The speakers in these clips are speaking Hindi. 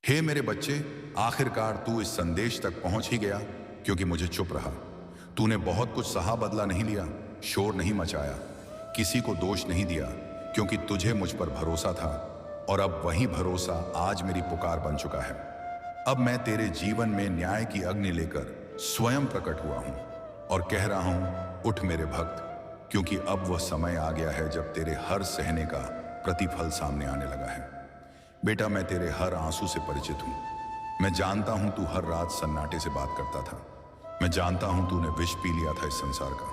हे मेरे बच्चे, आखिरकार तू इस संदेश तक पहुंच ही गया, क्योंकि मुझे चुप रहा। तूने बहुत कुछ सहा, बदला नहीं लिया, शोर नहीं मचाया, किसी को दोष नहीं दिया, क्योंकि तुझे मुझ पर भरोसा था। और अब वही भरोसा आज मेरी पुकार बन चुका है। अब मैं तेरे जीवन में न्याय की अग्नि लेकर स्वयं प्रकट हुआ हूं और कह रहा हूं, उठ मेरे भक्त, क्योंकि अब वह समय आ गया है जब तेरे हर सहने का प्रतिफल सामने आने लगा है। बेटा, मैं तेरे हर आंसू से परिचित हूं। मैं जानता हूं तू हर रात सन्नाटे से बात करता था। मैं जानता हूं तूने विष पी लिया था इस संसार का,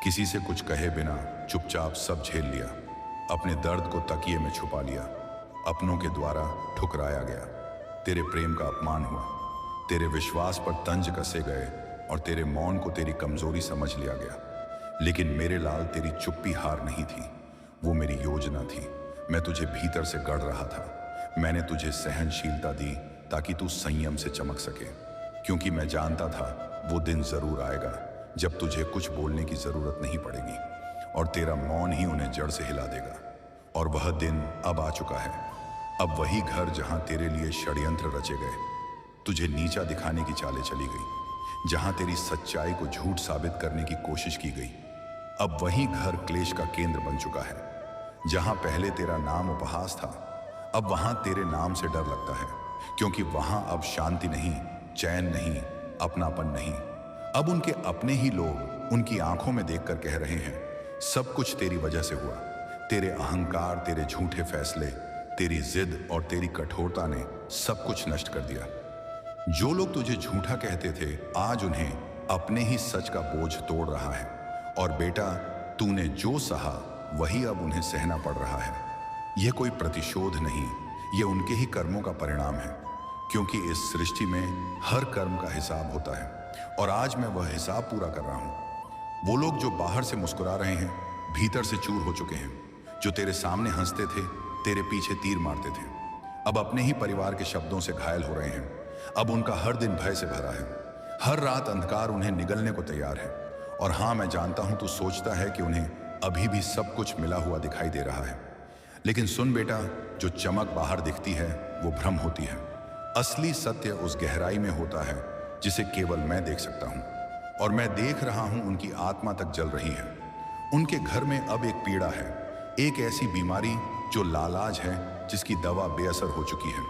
किसी से कुछ कहे बिना चुपचाप सब झेल लिया, अपने दर्द को तकिए में छुपा लिया, अपनों के द्वारा ठुकराया गया, तेरे प्रेम का अपमान हुआ, तेरे विश्वास पर तंज कसे गए और तेरे मौन को तेरी कमजोरी समझ लिया गया। लेकिन मेरे लाल, तेरी चुप्पी हार नहीं थी, वो मेरी योजना थी। मैं तुझे भीतर से गढ़ रहा था। मैंने तुझे सहनशीलता दी ताकि तू संयम से चमक सके, क्योंकि मैं जानता था वो दिन जरूर आएगा जब तुझे कुछ बोलने की जरूरत नहीं पड़ेगी और तेरा मौन ही उन्हें जड़ से हिला देगा। और वह दिन अब आ चुका है। अब वही घर जहां तेरे लिए षड्यंत्र रचे गए, तुझे नीचा दिखाने की चालें चली गई, जहां तेरी सच्चाई को झूठ साबित करने की कोशिश की गई, अब वही घर क्लेश का केंद्र बन चुका है। जहां पहले तेरा नाम उपहास था, अब वहां तेरे नाम से डर लगता है, क्योंकि वहां अब शांति नहीं, चैन नहीं, अपनापन नहीं। अब उनके अपने ही लोग उनकी आंखों में देखकर कह रहे हैं, सब कुछ तेरी वजह से हुआ। तेरे अहंकार, तेरे झूठे फैसले, तेरी जिद और तेरी कठोरता ने सब कुछ नष्ट कर दिया। जो लोग तुझे झूठा कहते थे, आज उन्हें अपने ही सच का बोझ तोड़ रहा है। और बेटा, तूने जो सहा वही अब उन्हें सहना पड़ रहा है। यह कोई प्रतिशोध नहीं, यह उनके ही कर्मों का परिणाम है, क्योंकि इस सृष्टि में हर कर्म का हिसाब होता है और आज मैं वह हिसाब पूरा कर रहा हूं। वो लोग जो बाहर से मुस्कुरा रहे हैं, भीतर से चूर हो चुके हैं। जो तेरे सामने हंसते थे, तेरे पीछे तीर मारते थे, अब अपने ही परिवार के शब्दों से घायल हो रहे हैं। अब उनका हर दिन भय से भरा है, हर रात अंधकार उन्हें निगलने को तैयार है। और हाँ, मैं जानता हूं तू सोचता है कि उन्हें अभी भी सब कुछ मिला हुआ दिखाई दे रहा है, लेकिन सुन बेटा, जो चमक बाहर दिखती है वो भ्रम होती है। असली सत्य उस गहराई में होता है जिसे केवल मैं देख सकता हूं। और मैं देख रहा हूं उनकी आत्मा तक जल रही है। उनके घर में अब एक पीड़ा है, एक ऐसी बीमारी जो लालाज है, जिसकी दवा बेअसर हो चुकी है।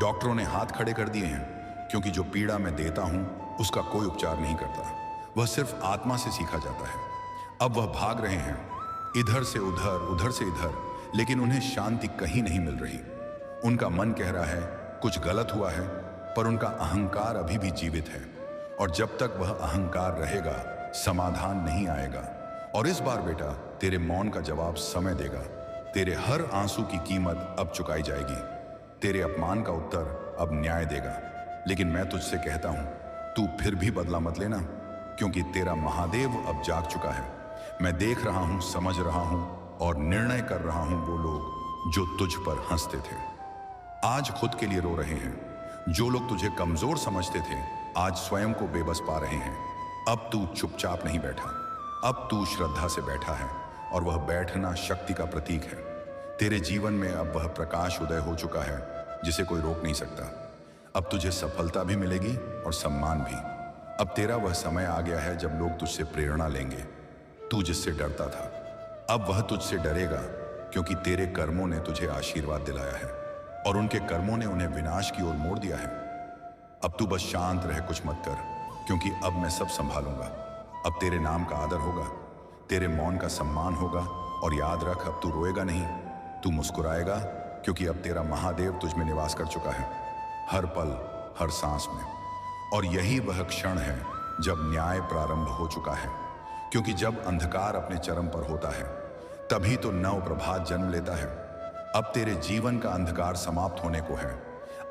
डॉक्टरों ने हाथ खड़े कर दिए हैं, क्योंकि जो पीड़ा मैं देता हूं उसका कोई उपचार नहीं करता, वह सिर्फ आत्मा से सीखा जाता है। अब वह भाग रहे हैं, इधर से उधर, उधर से इधर, लेकिन उन्हें शांति कहीं नहीं मिल रही। उनका मन कह रहा है कुछ गलत हुआ है, पर उनका अहंकार अभी भी जीवित है। और जब तक वह अहंकार रहेगा, समाधान नहीं आएगा। और इस बार बेटा, तेरे मौन का जवाब समय देगा। तेरे हर आंसू की कीमत अब चुकाई जाएगी। तेरे अपमान का उत्तर अब न्याय देगा। लेकिन मैं तुझसे कहता हूं, तू फिर भी बदला मत लेना, क्योंकि तेरा महादेव अब जाग चुका है। मैं देख रहा हूं, समझ रहा हूं और निर्णय कर रहा हूं। वो लोग जो तुझ पर हंसते थे, आज खुद के लिए रो रहे हैं। जो लोग तुझे कमजोर समझते थे, आज स्वयं को बेबस पा रहे हैं। अब तू चुपचाप नहीं बैठा, अब तू श्रद्धा से बैठा है, और वह बैठना शक्ति का प्रतीक है। तेरे जीवन में अब वह प्रकाश उदय हो चुका है जिसे कोई रोक नहीं सकता। अब तुझे सफलता भी मिलेगी और सम्मान भी। अब तेरा वह समय आ गया है जब लोग तुझसे प्रेरणा लेंगे। तू जिससे डरता था, अब वह तुझसे डरेगा, क्योंकि तेरे कर्मों ने तुझे आशीर्वाद दिलाया है और उनके कर्मों ने उन्हें विनाश की ओर मोड़ दिया है। अब तू बस शांत रह, कुछ मत कर, क्योंकि अब मैं सब संभालूंगा। अब तेरे नाम का आदर होगा, तेरे मौन का सम्मान होगा। और याद रख, अब तू रोएगा नहीं, तू मुस्कुराएगा, क्योंकि अब तेरा महादेव तुझ में निवास कर चुका है, हर पल, हर सांस में। और यही वह क्षण है जब न्याय प्रारंभ हो चुका है, क्योंकि जब अंधकार अपने चरम पर होता है, तभी तो नव प्रभात जन्म लेता है। अब तेरे जीवन का अंधकार समाप्त होने को है।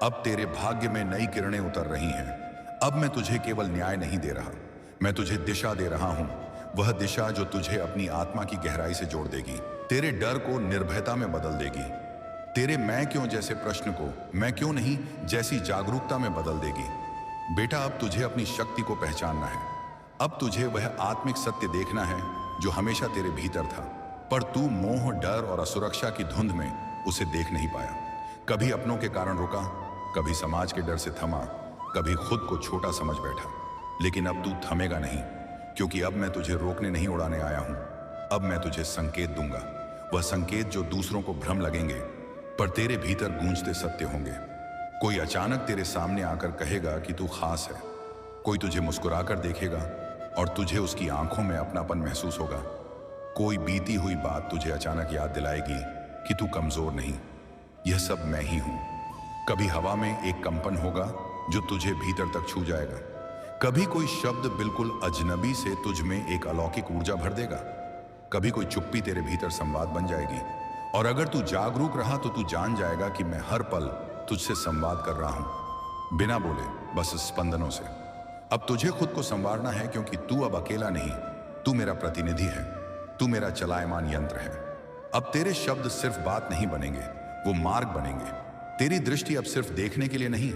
अब तेरे भाग्य में नई किरणें उतर रही हैं। अब मैं तुझे केवल न्याय नहीं दे रहा, मैं तुझे दिशा दे रहा हूं। वह दिशा जो तुझे अपनी आत्मा की गहराई से जोड़ देगी, तेरे डर को निर्भयता में बदल देगी, तेरे मैं क्यों जैसे प्रश्न को मैं क्यों नहीं जैसी जागरूकता में बदल देगी। बेटा, अब तुझे अपनी शक्ति को पहचानना है। अब तुझे वह आत्मिक सत्य देखना है जो हमेशा तेरे भीतर था, पर तू मोह, डर और असुरक्षा की धुंध में उसे देख नहीं पाया। कभी अपनों के कारण रुका, कभी समाज के डर से थमा, कभी खुद को छोटा समझ बैठा। लेकिन अब तू थमेगा नहीं, क्योंकि अब मैं तुझे रोकने नहीं उड़ाने आया हूं। अब मैं तुझे संकेत दूंगा, वह संकेत जो दूसरों को भ्रम लगेंगे पर तेरे भीतर गूंजते सत्य होंगे। कोई अचानक तेरे सामने आकर कहेगा कि तू खास है। कोई तुझे मुस्कुराकर देखेगा और तुझे उसकी आंखों में अपनापन महसूस होगा। कोई बीती हुई बात तुझे अचानक याद दिलाएगी कि तू कमजोर नहीं, यह सब मैं ही हूं। कभी हवा में एक कंपन होगा जो तुझे भीतर तक छू जाएगा। कभी कोई शब्द बिल्कुल अजनबी से तुझ में एक अलौकिक ऊर्जा भर देगा। कभी कोई चुप्पी तेरे भीतर संवाद बन जाएगी। और अगर तू जागरूक रहा तो तू जान जाएगा कि मैं हर पल तुझसे संवाद कर रहा हूं, बिना बोले, बस स्पंदनों से। अब तुझे खुद को संवारना है, क्योंकि तू अब अकेला नहीं, तू मेरा प्रतिनिधि है, तू मेरा चलायमान यंत्र है। अब तेरे शब्द सिर्फ बात नहीं बनेंगे, वो मार्ग बनेंगे। तेरी दृष्टि अब सिर्फ देखने के लिए नहीं,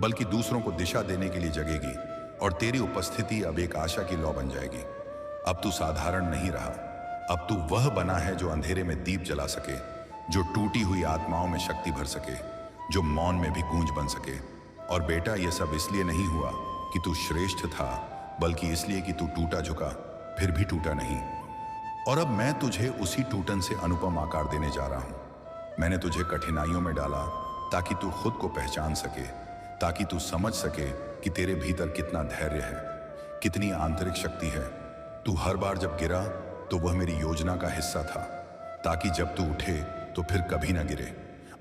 बल्कि दूसरों को दिशा देने के लिए जगेगी। और तेरी उपस्थिति अब एक आशा की लौ बन जाएगी। अब तू साधारण नहीं रहा, अब तू वह बना है जो अंधेरे में दीप जला सके, जो टूटी हुई आत्माओं में शक्ति भर सके, जो मौन में भी गूंज बन सके। और बेटा, यह सब इसलिए नहीं हुआ कि तू श्रेष्ठ था, बल्कि इसलिए कि तू टूटा झुका फिर भी टूटा नहीं। और अब मैं तुझे उसी टूटन से अनुपम आकार देने जा रहा हूं। मैंने तुझे कठिनाइयों में डाला ताकि तू खुद को पहचान सके, ताकि तू समझ सके कि तेरे भीतर कितना धैर्य है, कितनी आंतरिक शक्ति है। तू हर बार जब गिरा तो वह मेरी योजना का हिस्सा था, ताकि जब तू उठे तो फिर कभी ना गिरे।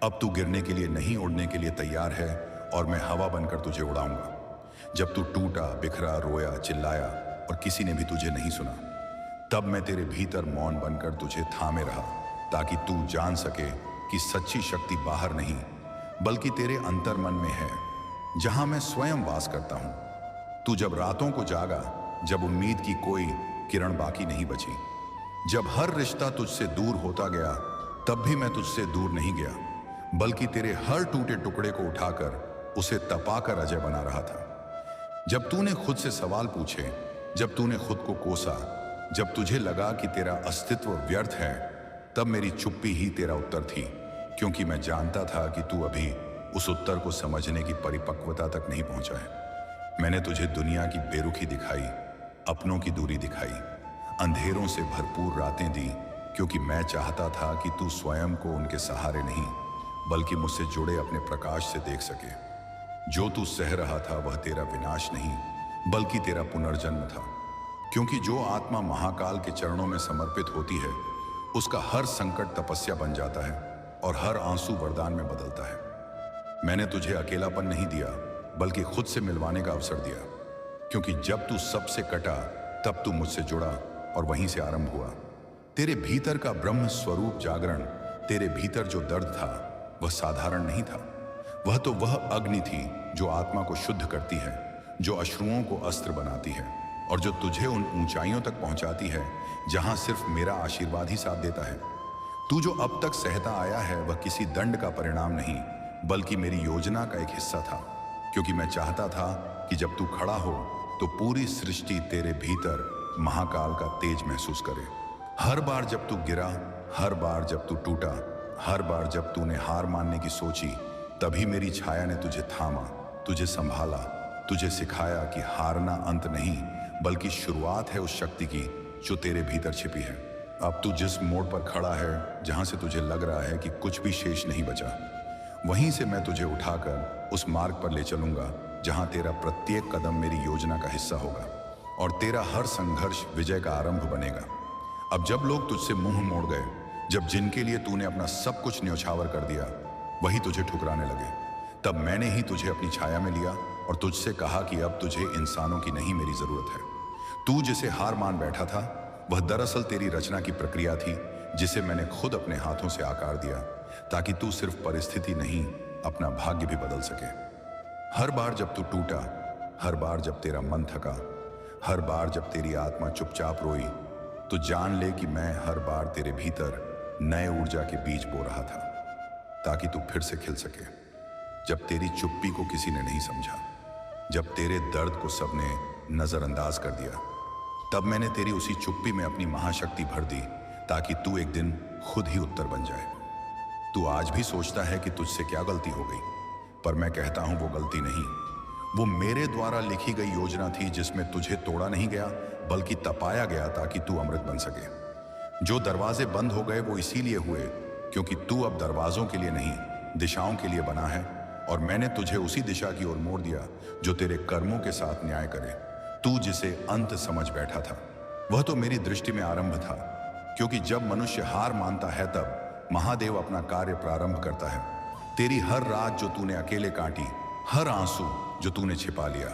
अब तू गिरने के लिए नहीं, उड़ने के लिए तैयार है, और मैं हवा बनकर तुझे उड़ाऊंगा। जब तू टूटा, बिखरा, रोया, चिल्लाया और किसी ने भी तुझे नहीं सुना, तब मैं तेरे भीतर मौन बनकर तुझे थामे रहा, ताकि तू जान सके कि सच्ची शक्ति बाहर नहीं, बल्कि तेरे अंतर मन में है, जहां मैं स्वयं वास करता हूं। तू जब रातों को जागा, जब उम्मीद की कोई किरण बाकी नहीं बची, जब हर रिश्ता तुझसे दूर होता गया, तब भी मैं तुझसे दूर नहीं गया, बल्कि तेरे हर टूटे टुकड़े को उठाकर उसे तपाकर अजय बना रहा था। जब तूने खुद से सवाल पूछे, जब तूने खुद को कोसा, जब तुझे लगा कि तेरा अस्तित्व व्यर्थ है, तब मेरी चुप्पी ही तेरा उत्तर थी, क्योंकि मैं जानता था कि तू अभी उस उत्तर को समझने की परिपक्वता तक नहीं पहुंचा है। मैंने तुझे दुनिया की बेरुखी दिखाई, अपनों की दूरी दिखाई, अंधेरों से भरपूर रातें दी, क्योंकि मैं चाहता था कि तू स्वयं को उनके सहारे नहीं, बल्कि मुझसे जुड़े अपने प्रकाश से देख सके। जो तू सह रहा था वह तेरा विनाश नहीं, बल्कि तेरा पुनर्जन्म था। क्योंकि जो आत्मा महाकाल के चरणों में समर्पित होती है, उसका हर संकट तपस्या बन जाता है और हर आंसू वरदान में बदलता है। मैंने तुझे अकेलापन नहीं दिया, बल्कि खुद से मिलवाने का अवसर दिया। क्योंकि जब तू सबसे कटा, तब तू मुझसे जुड़ा और वहीं से आरंभ हुआ। तेरे भीतर का ब्रह्म स्वरूप जागरण, तेरे भीतर जो दर्द था वह साधारण नहीं था। वह तो वह अग्नि थी जो आत्मा को शुद्ध करती है, जो अश्रुओं को अस्त्र बनाती है और जो तुझे उन ऊंचाइयों तक पहुंचाती है जहां सिर्फ मेरा आशीर्वाद ही साथ देता है। तू जो अब तक सहता आया है वह किसी दंड का परिणाम नहीं, बल्कि मेरी योजना का एक हिस्सा था। क्योंकि मैं चाहता था कि जब तू खड़ा हो तो पूरी सृष्टि तेरे भीतर महाकाल का तेज महसूस करे। हर बार जब तू गिरा, हर बार जब तू टूटा, हर बार जब तूने हार मानने की सोची, तभी मेरी छाया ने तुझे थामा, तुझे संभाला, तुझे सिखाया कि हारना अंत नहीं, बल्कि शुरुआत है उस शक्ति की जो तेरे भीतर छिपी है। अब तू जिस मोड़ पर खड़ा है, जहां से तुझे लग रहा है कि कुछ भी शेष नहीं बचा, वहीं से मैं तुझे उठाकर उस मार्ग पर ले चलूंगा जहां तेरा प्रत्येक कदम मेरी योजना का हिस्सा होगा और तेरा हर संघर्ष विजय का आरंभ बनेगा। अब जब लोग तुझसे मुंह मोड़ गए, जब जिनके लिए तूने अपना सब कुछ न्यौछावर कर दिया वही तुझे ठुकराने लगे, तब मैंने ही तुझे अपनी छाया में लिया और तुझसे कहा कि अब तुझे इंसानों की नहीं मेरी जरूरत है। तू जिसे हार मान बैठा था वह दरअसल तेरी रचना की प्रक्रिया थी, जिसे मैंने खुद अपने हाथों से आकार दिया, ताकि तू सिर्फ परिस्थिति नहीं, अपना भाग्य भी बदल सके। हर बार जब तू टूटा, हर बार जब तेरा मन थका, हर बार जब तेरी आत्मा चुपचाप रोई, तो जान ले कि मैं हर बार तेरे भीतर नए ऊर्जा के बीज बो रहा था, ताकि तू फिर से खिल सके। जब तेरी चुप्पी को किसी ने नहीं समझा, जब तेरे दर्द को सबने नजरअंदाज कर दिया, तब मैंने तेरी उसी चुप्पी में अपनी महाशक्ति भर दी, ताकि तू एक दिन खुद ही उत्तर बन जाए। तू आज भी सोचता है कि तुझसे क्या गलती हो गई, पर मैं कहता हूं वो गलती नहीं, वो मेरे द्वारा लिखी गई योजना थी जिसमें तुझे तोड़ा नहीं गया बल्कि तपाया गया ताकि तू अमृत बन सके। जो दरवाजे बंद हो गए वो इसीलिए हुए क्योंकि तू अब दरवाजों के लिए नहीं, दिशाओं के लिए बना है, और मैंने तुझे उसी दिशा की ओर मोड़ दिया जो तेरे कर्मों के साथ न्याय करे। तू जिसे अंत समझ बैठा था वह तो मेरी दृष्टि में आरंभ था, क्योंकि जब मनुष्य हार मानता है तब महादेव अपना कार्य प्रारंभ करता है। तेरी हर रात जो तूने अकेले काटी, हर आंसू जो तूने छिपा लिया,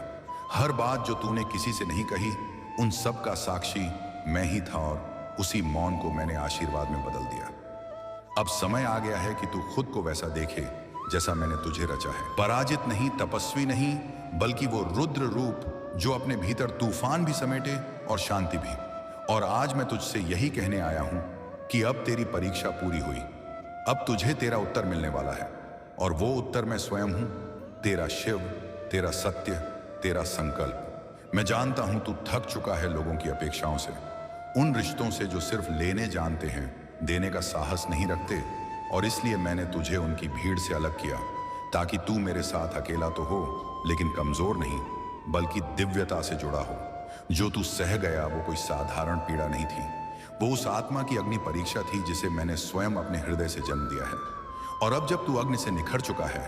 हर बात जो तूने किसी से नहीं कही, उन सब का साक्षी मैं ही था, और उसी मौन को मैंने आशीर्वाद में बदल दिया। अब समय आ गया है कि तू खुद को वैसा देखे जैसा मैंने तुझे रचा है। पराजित नहीं, तपस्वी नहीं, बल्कि वो रुद्र रूप जो अपने भीतर तूफान भी समेटे और शांति भी। और आज मैं तुझसे यही कहने आया हूं कि अब तेरी परीक्षा पूरी हुई। अब तुझे तेरा उत्तर मिलने वाला है, और वो उत्तर मैं स्वयं हूं, तेरा शिव, तेरा सत्य, तेरा संकल्प। मैं जानता हूं तू थक चुका है लोगों की अपेक्षाओं से, उन रिश्तों से जो सिर्फ लेने जानते हैं, देने का साहस नहीं रखते, और इसलिए मैंने तुझे उनकी भीड़ से अलग किया ताकि तू मेरे साथ अकेला तो हो लेकिन कमजोर नहीं बल्कि दिव्यता से जुड़ा हो। जो तू सह गया वो कोई साधारण पीड़ा नहीं थी, वो उस आत्मा की अग्नि परीक्षा थी जिसे मैंने स्वयं अपने हृदय से जन्म दिया है। और अब जब तू अग्नि से निखर चुका है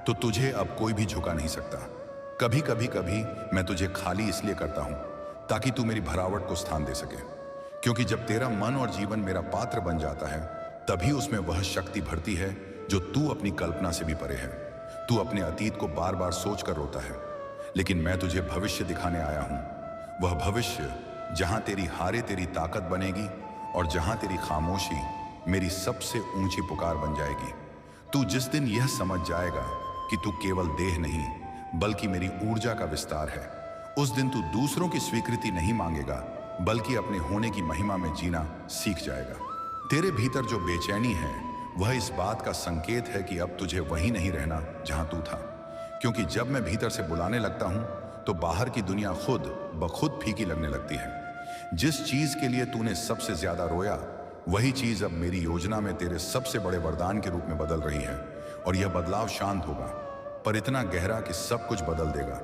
तो तुझे अब कोई भी झुका नहीं सकता। कभी मैं तुझे खाली इसलिए करता हूं ताकि तू मेरी भरावट को स्थान दे सके, क्योंकि जब तेरा मन और जीवन मेरा पात्र बन जाता है तभी उसमें वह शक्ति भरती है जो तू अपनी कल्पना से भी परे है। तू अपने अतीत को बार बार सोच कर रोता है, लेकिन मैं तुझे भविष्य दिखाने आया हूं। वह भविष्य जहां तेरी हारे तेरी ताकत बनेगी और जहां तेरी खामोशी मेरी सबसे ऊंची पुकार बन जाएगी। तू जिस दिन यह समझ जाएगा कि तू केवल देह नहीं बल्कि मेरी ऊर्जा का विस्तार है, उस दिन तू दूसरों की स्वीकृति नहीं मांगेगा बल्कि अपने होने की महिमा में जीना सीख जाएगा। तेरे भीतर जो बेचैनी है वह इस बात का संकेत है कि अब तुझे वहीं नहीं रहना जहां तू था, क्योंकि जब मैं भीतर से बुलाने लगता हूं तो बाहर की दुनिया खुद ब खुद फीकी लगने लगती है। जिस चीज के लिए तूने सबसे ज्यादा रोया वही चीज अब मेरी योजना में तेरे सबसे बड़े वरदान के रूप में बदल रही है, और यह बदलाव शांत होगा पर इतना गहरा कि सब कुछ बदल देगा।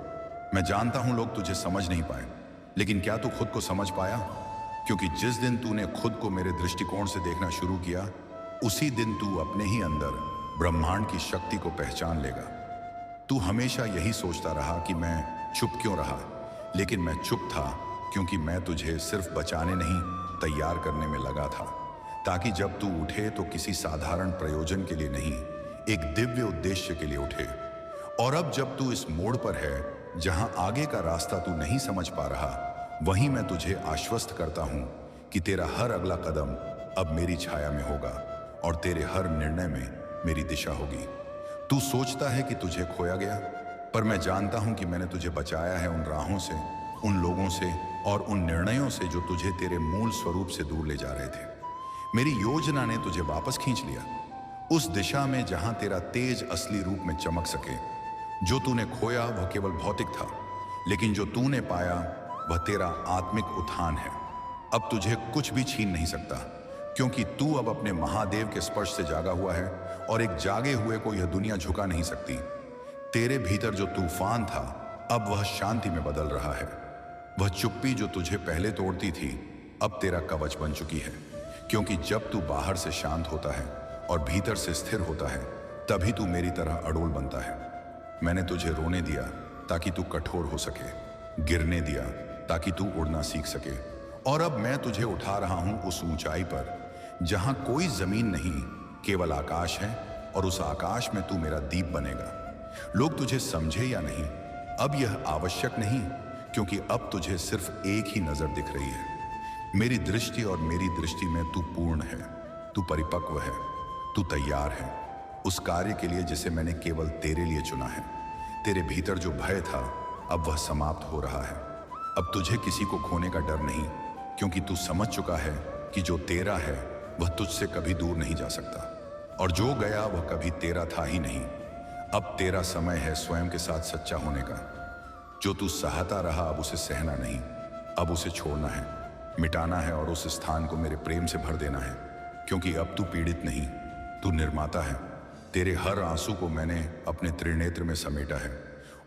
मैं जानता हूं लोग तुझे समझ नहीं पाए, लेकिन क्या तू खुद को समझ पाया? क्योंकि जिस दिन तूने खुद को मेरे दृष्टिकोण से देखना शुरू किया उसी दिन तू अपने ही अंदर ब्रह्मांड की शक्ति को पहचान लेगा। तू हमेशा यही सोचता रहा कि मैं चुप क्यों रहा, लेकिन मैं चुप था क्योंकि मैं तुझे सिर्फ बचाने नहीं तैयार करने में लगा था, ताकि जब तू उठे तो किसी साधारण प्रयोजन के लिए नहीं, एक दिव्य उद्देश्य के लिए उठे। और अब जब तू इस मोड़ पर है जहां आगे का रास्ता तू नहीं समझ पा रहा, वहीं मैं तुझे आश्वस्त करता हूं कि तेरा हर अगला कदम अब मेरी छाया में होगा और तेरे हर निर्णय में मेरी दिशा होगी। तू सोचता है कि तुझे खोया गया, पर मैं जानता हूं कि मैंने तुझे बचाया है उन राहों से, उन लोगों से और उन निर्णयों से जो तुझे तेरे मूल स्वरूप से दूर ले जा रहे थे। मेरी योजना ने तुझे वापस खींच लिया उस दिशा में जहां तेरा तेज असली रूप में चमक सके। जो तूने खोया वह केवल भौतिक था, लेकिन जो तूने पाया वह तेरा आत्मिक उत्थान है। अब तुझे कुछ भी छीन नहीं सकता, क्योंकि तू अब अपने महादेव के स्पर्श से जागा हुआ है, और एक जागे हुए को यह दुनिया झुका नहीं सकती। तेरे भीतर जो तूफान था अब वह शांति में बदल रहा है। वह चुप्पी जो तुझे पहले तोड़ती थी अब तेरा कवच बन चुकी है, क्योंकि जब तू बाहर से शांत होता है और भीतर से स्थिर होता है तभी तू मेरी तरह अड़ोल बनता है। मैंने तुझे रोने दिया ताकि तू कठोर हो सके, गिरने दिया ताकि तू उड़ना सीख सके, और अब मैं तुझे उठा रहा हूं उस ऊंचाई पर जहां कोई जमीन नहीं, केवल आकाश है, और उस आकाश में तू मेरा दीप बनेगा। लोग तुझे समझे या नहीं अब यह आवश्यक नहीं, क्योंकि अब तुझे सिर्फ एक ही नजर दिख रही है, मेरी दृष्टि, और मेरी दृष्टि में तू पूर्ण है, तू परिपक्व है, तू तैयार है उस कार्य के लिए जिसे मैंने केवल तेरे लिए चुना है। तेरे भीतर जो भय था अब वह समाप्त हो रहा है। अब तुझे किसी को खोने का डर नहीं, क्योंकि तू समझ चुका है कि जो तेरा है वह तुझसे कभी दूर नहीं जा सकता, और जो गया वह कभी तेरा था ही नहीं। अब तेरा समय है स्वयं के साथ सच्चा होने का। जो तू सहता रहा अब उसे सहना नहीं, अब उसे छोड़ना है, मिटाना है, और उस स्थान को मेरे प्रेम से भर देना है, क्योंकि अब तू पीड़ित नहीं, तू निर्माता है। तेरे हर आंसू को मैंने अपने त्रिनेत्र में समेटा है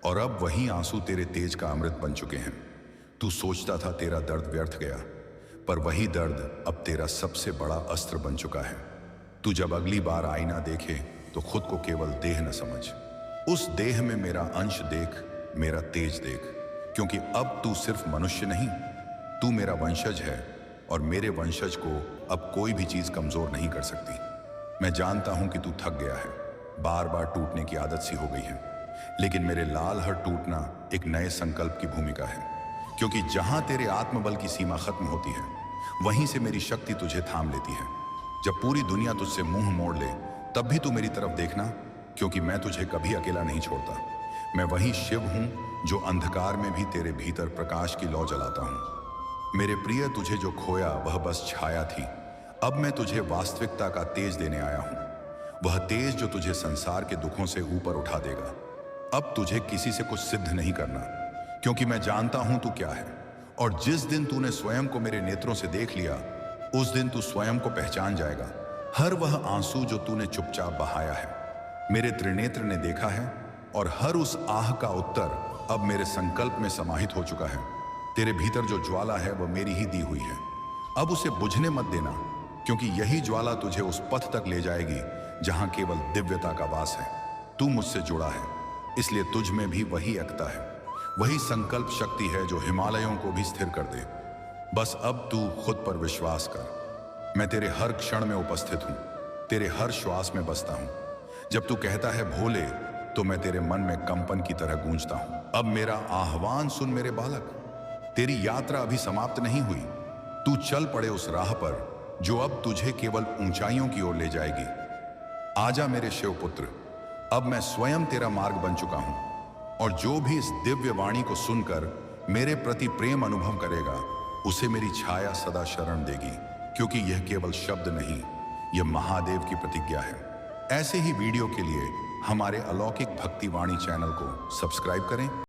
और अब वही आंसू तेरे तेज का अमृत बन चुके हैं। तू सोचता था तेरा दर्द व्यर्थ गया, पर वही दर्द अब तेरा सबसे बड़ा अस्त्र बन चुका है। तू जब अगली बार आईना देखे तो खुद को केवल देह न समझ, उस देह में मेरा अंश देख, मेरा तेज देख, क्योंकि अब तू सिर्फ मनुष्य नहीं, तू मेरा वंशज है और मेरे वंशज को अब कोई भी चीज कमजोर नहीं कर सकती। मैं जानता हूं कि तू थक गया है, बार बार टूटने की आदत सी हो गई है, लेकिन मेरे लाल हर टूटना एक नए संकल्प की भूमिका है, क्योंकि जहां तेरे आत्मबल की सीमा खत्म होती है वहीं से मेरी शक्ति तुझे थाम लेती है। जब पूरी दुनिया तुझसे मुंह मोड़ ले तब भी तू मेरी तरफ देखना, क्योंकि मैं तुझे कभी अकेला नहीं छोड़ता। मैं वही शिव हूं जो अंधकार में भी तेरे भीतर प्रकाश की लौ जलाता हूं। मेरे प्रिय, तुझे जो खोया वह बस छाया थी, अब मैं तुझे वास्तविकता का तेज देने आया हूं, वह तेज जो तुझे संसार के दुखों से ऊपर उठा देगा। अब तुझे किसी से कुछ सिद्ध नहीं करना, क्योंकि मैं जानता हूं तू क्या है, और जिस दिन तूने स्वयं को मेरे नेत्रों से देख लिया उस दिन तू स्वयं को पहचान जाएगा। हर वह आंसू जो तूने चुपचाप बहाया है मेरे त्रिनेत्र ने देखा है, और हर उस आह का उत्तर अब मेरे संकल्प में समाहित हो चुका है। तेरे भीतर जो ज्वाला है वह मेरी ही दी हुई है, अब उसे बुझने मत देना, क्योंकि यही ज्वाला तुझे उस पथ तक ले जाएगी जहां केवल दिव्यता का वास है। तू मुझसे जुड़ा है, इसलिए तुझ में भी वही एकता है, वही संकल्प शक्ति है जो हिमालयों को भी स्थिर कर दे। बस अब तू खुद पर विश्वास कर। मैं तेरे हर क्षण में उपस्थित हूं, तेरे हर श्वास में बसता हूं। जब तू कहता है भोले, तो मैं तेरे मन में कंपन की तरह गूंजता हूं। अब मेरा आह्वान सुन मेरे बालक, तेरी यात्रा अभी समाप्त नहीं हुई। तू चल पड़े उस राह पर जो अब तुझे केवल ऊंचाइयों की ओर ले जाएगी। आजा मेरे शिवपुत्र, अब मैं स्वयं तेरा मार्ग बन चुका हूं, और जो भी इस दिव्य वाणी को सुनकर मेरे प्रति प्रेम अनुभव करेगा उसे मेरी छाया सदा शरण देगी, क्योंकि यह केवल शब्द नहीं, यह महादेव की प्रतिज्ञा है। ऐसे ही वीडियो के लिए हमारे अलौकिक भक्ति वाणी चैनल को सब्सक्राइब करें।